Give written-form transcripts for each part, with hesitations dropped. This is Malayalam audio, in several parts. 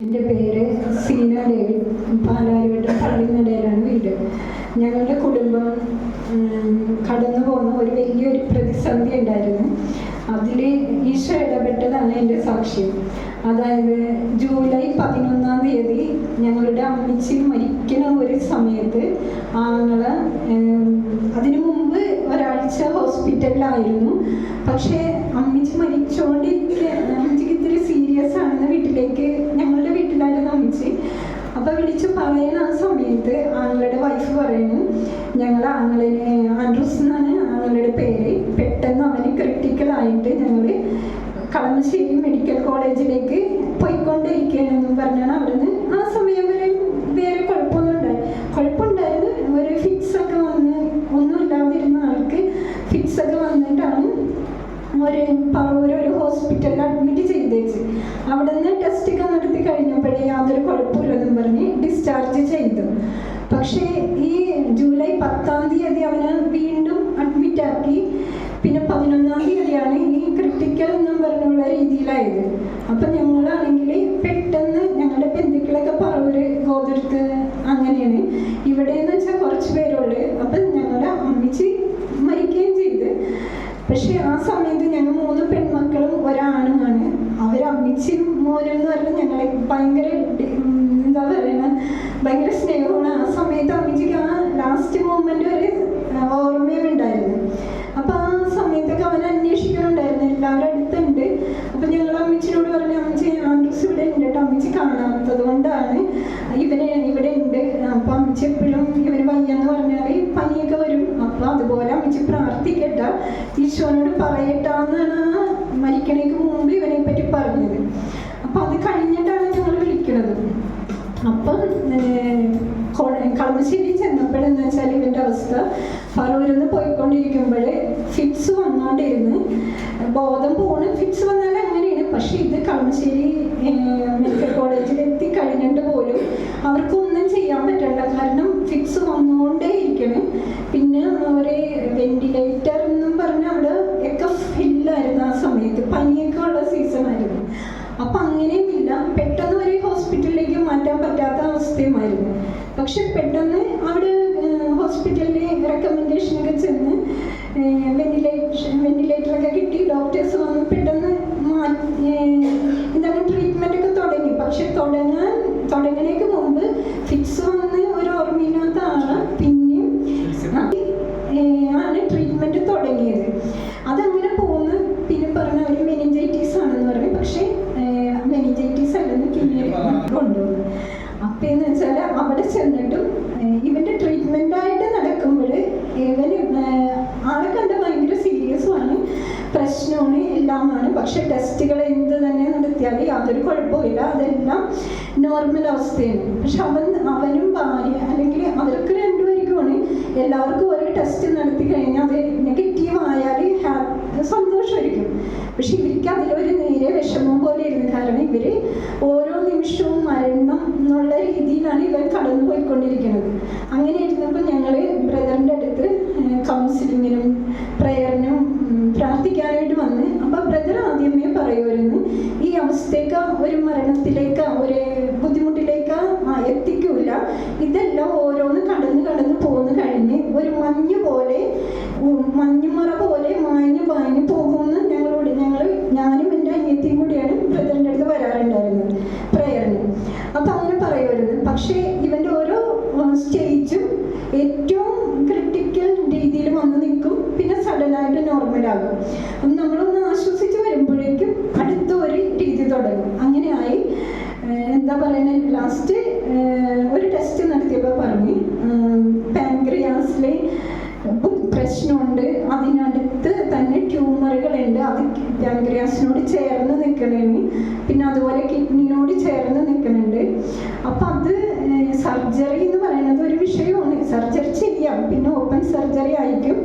എൻ്റെ പേര് സീന ഡേവിഡ്. പാലാരിവട്ടം പള്ളിനടയിലാണ് വീട്. ഞങ്ങളുടെ കുടുംബം കടന്നു പോകുന്ന ഒരു വലിയൊരു പ്രതിസന്ധി ഉണ്ടായിരുന്നു. അതിൽ ഈശോ ഇടപെട്ടതാണ് എൻ്റെ സാക്ഷ്യം. അതായത് ജൂലൈ 11 ഞങ്ങളുടെ അമ്മച്ചി മരിക്കുന്ന ഒരു സമയത്ത് ആങ്ങളെ അതിനു മുമ്പ് ഒരാഴ്ച ഹോസ്പിറ്റലിലായിരുന്നു. പക്ഷേ അമ്മച്ചി അമ്മച്ചിക്ക് ഇത്തിരി സീരിയസ് ആണെന്ന് വീട്ടിലേക്ക്, ഞങ്ങളുടെ വീട്ടിലായിരുന്നു അമ്മച്ചി. അപ്പോൾ വിളിച്ച് പറയുന്ന ആ സമയത്ത് ആങ്ങളുടെ വൈഫ് പറയുന്നു, ഞങ്ങളുടെ ആങ്ങളിനെ ആൻഡ്രൂസ് എന്നാണ് ആങ്ങളുടെ പേര്, പെട്ടെന്ന് അവന് ക്രിട്ടിക്കലായിട്ട് ഞങ്ങൾ കളമശ്ശേരി മെഡിക്കൽ കോളേജിലേക്ക് പോയിക്കൊണ്ടിരിക്കുകയാണെന്നും പറഞ്ഞാണ് അവിടുന്ന്. ആ സമയം വരെ വേറെ കുഴപ്പമുണ്ടായിരുന്നു. ഒരു ഫിക്സൊക്കെ വന്ന് ഒന്നുമില്ലാതിരുന്ന ആൾക്ക് ഫിക്സൊക്കെ വന്നിട്ടാണ് ഒരു ഹോസ്പിറ്റലിൽ അഡ്മിറ്റ് ചെയ്തേച്ച്. അവിടെ നിന്ന് ടെസ്റ്റൊക്കെ നടത്തി കഴിഞ്ഞപ്പോഴേ യാതൊരു കുഴപ്പമില്ലെന്നും പറഞ്ഞ് ഡിസ്ചാർജ് ചെയ്തു. പക്ഷേ ഈ ജൂലൈ 10 അവനെ വീണ്ടും അഡ്മിറ്റാക്കി. പിന്നെ 11 ഈ ക്രിട്ടിക്കൽ എന്നും പറഞ്ഞുള്ള രീതിയിലായത്. അപ്പം ഞങ്ങളാണെങ്കിൽ പെട്ടെന്ന് ഞങ്ങളുടെ ബന്ധുക്കളൊക്കെ പറവൂര് ഗോതിർത്ത് അങ്ങനെയാണ്. ഇവിടെയെന്ന് വെച്ചാൽ കുറച്ച് പേരുള്ളൂ. അപ്പം ഞങ്ങളുടെ അമ്മച്ചി മരിക്കുകയും ചെയ്ത്. പക്ഷെ ആ സമയത്ത് ഞങ്ങൾ 3 പെൺമക്കളും ഒരാണുമാണ്. അമ്മച്ചി മോനും എന്ന് പറഞ്ഞാൽ ഞങ്ങളെ ഭയങ്കര ഭയങ്കര സ്നേഹമാണ്. ആ സമയത്ത് അമ്മച്ചിക്ക് ആ ലാസ്റ്റ് മൊമെന്റ് വരെ ഓർമ്മയുണ്ടായിരുന്നു. അപ്പൊ ആ സമയത്തൊക്കെ അവൻ അന്വേഷിക്കുന്നുണ്ടായിരുന്നു, എല്ലാവരും അടുത്തുണ്ട്. അപ്പൊ ഞങ്ങൾ അമ്മച്ചിനോട് പറഞ്ഞു, അമ്മച്ചി ആൻഡ്രൂസ് ഇവിടെ ഉണ്ട് കേട്ടോ, അമ്മച്ചി കാണാത്തത് കൊണ്ടാണ് ഇവിടെ ഉണ്ട്. അപ്പൊ അമ്മച്ചി എപ്പോഴും ഇവന് വയ്യെന്ന് പറഞ്ഞാൽ പനിയൊക്കെ വരും. അപ്പൊ അതുപോലെ അമ്മച്ചി പ്രാർത്ഥിക്കട്ട, ഈശോനോട് പറയട്ടാന്നാണ് മരിക്കണേക്ക് മുമ്പ് ഇവനെ പറ്റി പറഞ്ഞത്. അപ്പൊ അത് കഴിഞ്ഞിട്ടാണ് ഞങ്ങൾ വിളിക്കുന്നത്. അപ്പം കളമശ്ശേരി ചെന്നപ്പോഴെന്ന് വെച്ചാൽ ഇവൻ്റെ അവസ്ഥ പറവൂരിന്ന് പോയിക്കൊണ്ടിരിക്കുമ്പോൾ ഫിക്സ് വന്നുകൊണ്ടിരുന്ന് ബോധം പോണ്. ഫിക്സ് വന്നാൽ അങ്ങനെയാണ്. പക്ഷെ ഇത് കളമശ്ശേരി മെഡിക്കൽ കോളേജിൽ എത്തിക്കഴിഞ്ഞിട്ട് പോലും അവർക്കൊന്നും ചെയ്യാൻ പറ്റില്ല. കാരണം ഫിക്സ് വന്നുകൊണ്ടേ ഇരിക്കണം. പിന്നെ ഒരു വെന്റിലേറ്റർ എന്നും പറഞ്ഞാൽ അവിടെ ഒക്കെ ഫില്ലായിരുന്നു. ആ സമയത്ത് പനിയൊക്കെ ഉള്ള സീസണായിരുന്നു. അപ്പം അങ്ങനെയുമില്ല, പെട്ടെന്ന് ഒരു ഹോസ്പിറ്റലിലേക്ക് മാറ്റാൻ പറ്റാത്ത അവസ്ഥയുമായിരുന്നു. പക്ഷെ പെട്ടെന്ന് അവിടെ ഹോസ്പിറ്റലിൽ റെക്കമെൻഡേഷനൊക്കെ ചെന്ന് വെന്റിലേറ്ററൊക്കെ കിട്ടി. ഡോക്ടേഴ്സ് വന്ന് പെട്ടെന്ന് ട്രീറ്റ്മെൻ്റ് ഒക്കെ തുടങ്ങി. പക്ഷെ തുടങ്ങണേക്ക് മുമ്പ് ഫിക്സ് വന്ന് ഒരു ഓർമ്മയില്ലാത്ത ആള് പിന്നെയും ആണ് ട്രീറ്റ്മെൻറ്റ് തുടങ്ങിയത്. അതങ്ങനെ പോകുന്നു. പിന്നെ പറഞ്ഞ ഒരു മെനിഞ്ചൈറ്റീസ് ആണെന്ന് പറഞ്ഞു. പക്ഷേ മെനിഞ്ചൈറ്റീസ് അല്ലെന്ന് പിന്നീട് കൊണ്ടുപോകുന്നു. അപ്പം എന്ന് വെച്ചാൽ അവിടെ ചെന്നിട്ടും ഇവൻ്റെ ട്രീറ്റ്മെൻറ്റായിട്ട് നടക്കുമ്പോൾ ഇവന് ആളെ കണ്ട് ഭയങ്കര സീരിയസുമാണ്, പ്രശ്നമാണ്, എല്ലാമാണ്. പക്ഷെ ടെസ്റ്റുകൾ എന്ത് തന്നെ നടത്തിയാൽ യാതൊരു കുഴപ്പമില്ല, അതെല്ലാം നോർമൽ അവസ്ഥയാണ്. പക്ഷെ അവനും ഭാര്യ അല്ലെങ്കിൽ അവർക്ക് രണ്ടുപേർക്കുമാണ് എല്ലാവർക്കും ഒരു ടെസ്റ്റ് നടത്തി കഴിഞ്ഞാൽ അത് നെഗറ്റീവ് ആയാൽ സന്തോഷമായിരിക്കും. പക്ഷെ ഇവർക്ക് അതിലൊരു നേരെ വിഷമം പോലെ ഇരുന്നു. കാരണം ഇവർ ഓരോ നിമിഷവും മരണം എന്നുള്ള രീതിയിലാണ് ഇവർ കടന്നു പോയിക്കൊണ്ടിരിക്കുന്നത്. അങ്ങനെ ഇരുന്നപ്പോൾ ഞങ്ങൾ ബ്രദറിൻ്റെ അടുത്ത് കൗൺസിലിങ്ങിനും പ്രയറിനും പ്രാർത്ഥിക്കാനായിട്ട് വന്ന്. അപ്പോൾ ബ്രദർ ആദ്യമേ പറയുമായിരുന്നു, ഈ അവസ്ഥയ്ക്ക് ഒരു മരണത്തിലേക്ക് ഒരു ബുദ്ധിമുട്ടിലേക്ക് എത്തിക്കൂല. ഇതെല്ലാം ഓരോന്ന് കടന്ന് പോന്നു കഴിഞ്ഞ് ഒരു മഞ്ഞുമറ പോലെ മാഞ്ഞു പോകുമെന്ന് ഞാനും എൻ്റെ അനിയത്തിയും കൂടിയാണ് ബ്രദറിൻ്റെ അടുത്ത് വരാറുണ്ടായിരുന്നത് പ്രയറിന്. അപ്പം അങ്ങനെ പറയുമായിരുന്നു. പക്ഷേ ഇവൻ്റെ ഓരോ സ്റ്റേജും ഏറ്റവും ക്രിട്ടിക്കൽ രീതിയിൽ വന്ന് നിൽക്കും, പിന്നെ സഡനായിട്ട് നോർമലാകും. അപ്പം നമ്മളൊന്ന് ആശ്വസിച്ച് വരുമ്പോഴേക്കും അടുത്ത ഒരു രീതി തുടങ്ങും. അങ്ങനെയായി എന്താ പറയുന്നത്, ലാസ്റ്റ് ഒരു ടെസ്റ്റ് നടത്തിയപ്പോൾ പറഞ്ഞ് പാൻക്രിയാസിൽ പ്രശ്നമുണ്ട്, അതിനടുത്ത് തന്നെ ട്യൂമറുകളുണ്ട്, അത് പാൻക്രിയാസിനോട് ചേർന്ന് നിൽക്കണേന്, പിന്നെ അതുപോലെ കിഡ്നിനോട് ചേർന്ന് നിൽക്കുന്നുണ്ട്. അപ്പം അത് സർജറി എന്ന് പറയുന്നത് ഒരു വിഷയമാണ്. സർജറി ചെയ്യാം, പിന്നെ ഓപ്പൺ സർജറി ആയിരിക്കും.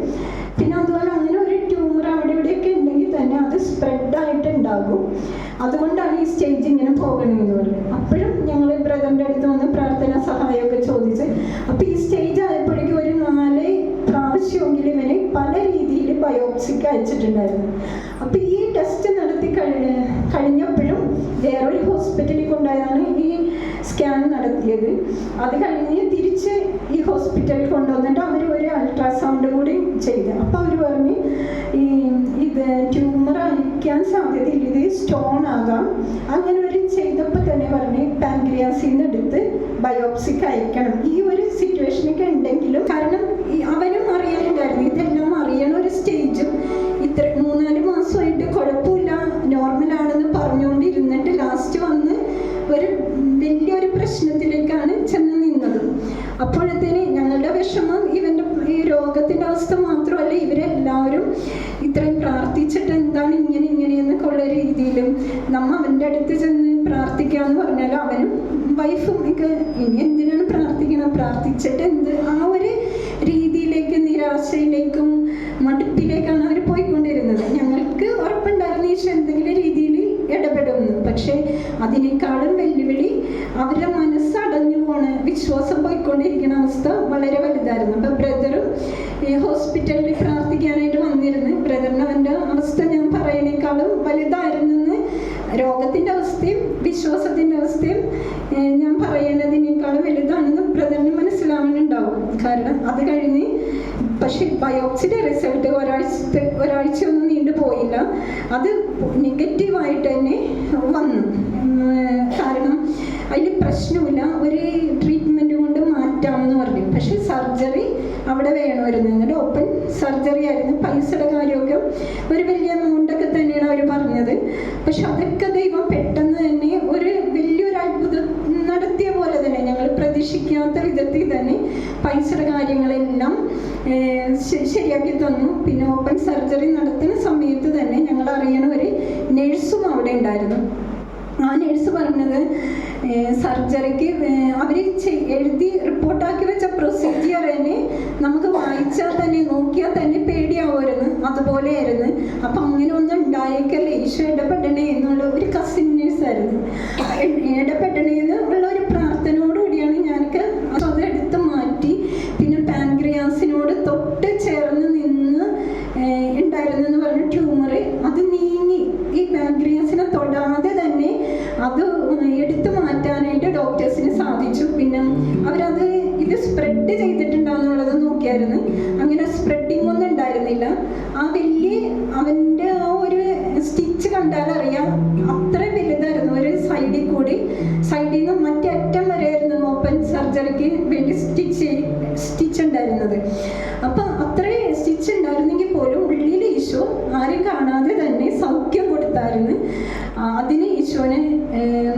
പിന്നെ അതുപോലെ അങ്ങനെ ഒരു ട്യൂമർ അവിടെ ഇവിടെയൊക്കെ ഉണ്ടെങ്കിൽ തന്നെ അത് സ്പ്രെഡായിട്ട് ഉണ്ടാകും. അതുകൊണ്ടാണ് ഈ സ്റ്റേജ് ഇങ്ങനെ പോകണമെന്ന് പറയുന്നത്. അപ്പോഴും ഞങ്ങൾ ബ്രദറിൻ്റെ അടുത്ത് വന്ന് പ്രാർത്ഥന സഹായമൊക്കെ ചോദിച്ച്. അപ്പോൾ ഈ സ്റ്റേജ് ആയപ്പോഴേക്കും ഒരു 4 പ്രാവശ്യമെങ്കിലും ഇവനെ പല രീതിയിൽ ബയോപ്സിക്ക് അയച്ചിട്ടുണ്ടായിരുന്നു. അപ്പോൾ ഈ ടെസ്റ്റ് നടത്തി കഴിഞ്ഞപ്പോഴും വേറൊരു ഹോസ്പിറ്റലിൽ കൊണ്ടുപോയതാണ് ഈ സ്കാൻ നടത്തിയത്. അത് കഴിഞ്ഞ് തിരിച്ച് ഈ ഹോസ്പിറ്റലിൽ കൊണ്ടുവന്നിട്ട് അവർ ഒരു അൾട്രാസൗണ്ട് കൂടി ചെയ്ത്. അപ്പോൾ അവർ പറഞ്ഞ് ഇത് ട്യൂമർ അയക്കാൻ സാധ്യതയില്ല, ഇത് സ്റ്റോൺ ആകാം. അങ്ങനെ ഒരു ചെയ്തപ്പോൾ തന്നെ പറഞ്ഞ് പാൻക്രിയാസിൽ നിന്ന് എടുത്ത് ബയോപ്സിക്ക് അയക്കണം. ഈ ഒരു സിറ്റുവേഷനൊക്കെ ഉണ്ടെങ്കിലും, കാരണം അവനും അറിയാനുണ്ടായിരുന്നു, ഇതെല്ലാം അറിയണ ഒരു സ്റ്റേജും ഇത്ര 3-4 മാസമായിട്ട് കുഴപ്പമില്ല നോർമലാണെന്ന് പറഞ്ഞുകൊണ്ടിരുന്നിട്ട് ലാസ്റ്റ് വന്ന് ഒരു വലിയൊരു പ്രശ്നത്തിലേക്കാണ് ചെന്ന് നിന്നത്. അപ്പോഴത്തേന് ഞങ്ങളുടെ വിഷമം ഇവൻ്റെ ഈ രോഗത്തിൻ്റെ അവസ്ഥ മാത്രമല്ല, ഇവരെല്ലാവരും ഇത്രയും പ്രാർത്ഥിച്ചിട്ട് എന്താണ് ഇങ്ങനെയെന്നൊക്കെ ഉള്ള രീതിയിലും അവൻ്റെ അടുത്ത് ചെന്ന് പ്രാർത്ഥിക്കാമെന്ന് പറഞ്ഞാൽ അവനും വൈഫും ഒക്കെ ഇനി എന്തിനാണ് പ്രാർത്ഥിച്ചിട്ട് എന്ത്, ആ ഒരു രീതിയിലേക്ക് നിരാശയിലേക്കും മടുപ്പിലേക്കാണ് അവർ പോയിക്കൊണ്ടിരുന്നത്. ഞങ്ങൾക്ക് ഉറപ്പുണ്ടായിരുന്നു ഈശോ എന്തെങ്കിലും രീതിയിൽ ഇടപെടുമെന്ന്. പക്ഷേ അതിനേക്കാളും വെല്ലുവിളി അവരുടെ മനസ്സടഞ്ഞു പോണ, വിശ്വാസം പോയിക്കൊണ്ടിരിക്കുന്ന അവസ്ഥ വളരെ വലുതായിരുന്നു. അപ്പം ബ്രദറും ഈ ഹോസ്പിറ്റലിൽ പ്രാർത്ഥിക്കാനായിട്ട് വന്നിരുന്നു. ബ്രദറിന് അവൻ്റെ അവസ്ഥ ഞാൻ പറയുന്നേക്കാളും വലുതായിരുന്നെന്ന്, രോഗത്തിൻ്റെ അവസ്ഥയും വിശ്വാസത്തിൻ്റെ അവസ്ഥയും ഞാൻ പറയുന്നതിനേക്കാളും വലുതാണെന്ന് ബ്രദറിന് മനസ്സിലാവുന്നുണ്ടാവും. കാരണം അത് കഴിഞ്ഞ് പക്ഷെ ബയോപ്സിയുടെ റിസൾട്ട് ഒരാഴ്ചയൊന്നും നീണ്ടു പോയില്ല. അത് നെഗറ്റീവായിട്ട് തന്നെ വന്നു. കാരണം അതിൽ പ്രശ്നമില്ല, ഒരു ട്രീറ്റ്മെൻറ്റ് കൊണ്ട് മാറ്റാമെന്ന് പറഞ്ഞു. പക്ഷെ സർജറി അവിടെ വേണമായിരുന്നു. അങ്ങനെ ഓപ്പൺ സർജറി ആയിരുന്നു. പൈസയുടെ കാര്യമൊക്കെ ഒരു വലിയ എമൗണ്ടൊക്കെ തന്നെയാണ് അവർ പറഞ്ഞത്. പക്ഷെ അതൊക്കെ ദൈവം പെട്ടെന്ന് തന്നെ ഒരു വലിയൊരു അത്ഭുതം നടത്തിയ പോലെ തന്നെ, ഞങ്ങൾ പ്രതീക്ഷിക്കാത്ത വിധത്തിൽ തന്നെ പൈസയുടെ കാര്യങ്ങളെല്ലാം ശരിയാക്കി തന്നു. പിന്നെ ഓപ്പൺ സർജറി നടത്തുന്ന സമയത്ത് തന്നെ ഞങ്ങൾ അറിയണ ഒരു നേഴ്സും അവിടെ ഉണ്ടായിരുന്നു. ആ നേഴ്സ് പറഞ്ഞത് സർജറിക്ക് അവർ എഴുതി റിപ്പോർട്ടാക്കി വെച്ച പ്രൊസീജിയർ തന്നെ നമുക്ക് വായിച്ചാൽ തന്നെ നോക്കിയാൽ തന്നെ പേടിയാവുമായിരുന്നു, അതുപോലെയായിരുന്നു. അപ്പം അങ്ങനെ ഒന്നും ഉണ്ടായേക്കല്ലേ, ഈശോ ഇടപെടണേ എന്നുള്ള ഒരു കസിൻ നേഴ്സായിരുന്നു. ഇടപെടണേ എന്നുള്ള ഒരു പ്രാർത്ഥനയോടുകൂടിയാണ് ഞാനൊക്കെ അതെടുത്ത് മാറ്റി. പിന്നെ പാൻക്രിയാസിനോട് തൊട്ട് ചേർന്ന് നിന്ന് ഉണ്ടായിരുന്നു എന്ന് പറഞ്ഞ ട്യൂമർ അത് നീങ്ങി, ഈ പാൻക്രിയാസിനെ തൊടാതെ തന്നെ അത് എടുത്തു മാറ്റാനായിട്ട് ഡോക്ടേഴ്സിന് സാധിച്ചു. പിന്നെ അവരത് ഇത് സ്പ്രെഡ് ചെയ്തിട്ടുണ്ടാവുന്നുള്ളത് നോക്കിയായിരുന്നു. അങ്ങനെ സ്പ്രെഡിങ് ഒന്നും ഉണ്ടായിരുന്നില്ല. ആ വലിയ അവൻ്റെ ആ ഒരു സ്റ്റിച്ച് കണ്ടാലറിയാം, അത്ര വലുതായിരുന്നു. ഒരു സൈഡിൽ നിന്ന് മറ്റേ അറ്റം വരെയായിരുന്നു ഓപ്പൺ സർജറിക്ക് വേണ്ടി സ്റ്റിച്ച് ഉണ്ടായിരുന്നത്. അപ്പം അത്രേ സ്റ്റിച്ച് ഉണ്ടായിരുന്നെങ്കിൽ പോലും ഉള്ളിൽ ഈശോ ആരും കാണാതെ തന്നെ സൗഖ്യം കൊടുത്തായിരുന്നു. അതിന് ഈശോനെ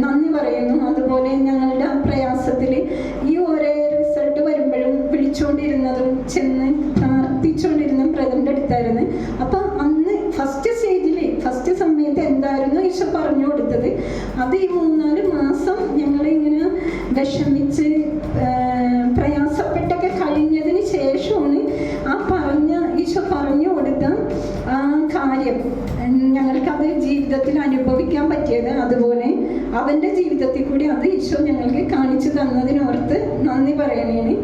നന്ദി പറയുന്നു. അതുപോലെ ഞങ്ങളുടെ പ്രയാസത്തിൽ ഈ ഓരോ റിസൾട്ട് വരുമ്പോഴും വിളിച്ചുകൊണ്ടിരുന്നതും ചെന്ന് പ്രാർത്ഥിച്ചുകൊണ്ടിരുന്നതും ബ്രദറിൻ്റെ അടുത്തായിരുന്നു. അപ്പം അന്ന് ഫസ്റ്റ് സമയത്ത് എന്തായിരുന്നു ഈശോ പറഞ്ഞു കൊടുത്തത്, അത് ഈ 3-4 മാസം ഞങ്ങളിങ്ങനെ വിഷമിച്ച് പ്രയാസപ്പെട്ടൊക്കെ കഴിഞ്ഞതിന് ശേഷമാണ് ഈശോ പറഞ്ഞു കൊടുത്ത ആ കാര്യം ഞങ്ങൾക്കത് ജീവിതത്തിൽ അനുഭവിക്കാൻ പറ്റിയത്. അതുപോലെ അവൻ്റെ ജീവിതത്തിൽ കൂടി അത് ഈശോ ഞങ്ങൾക്ക് കാണിച്ചു തന്നതിനോർത്ത് നന്ദി പറയണേന്.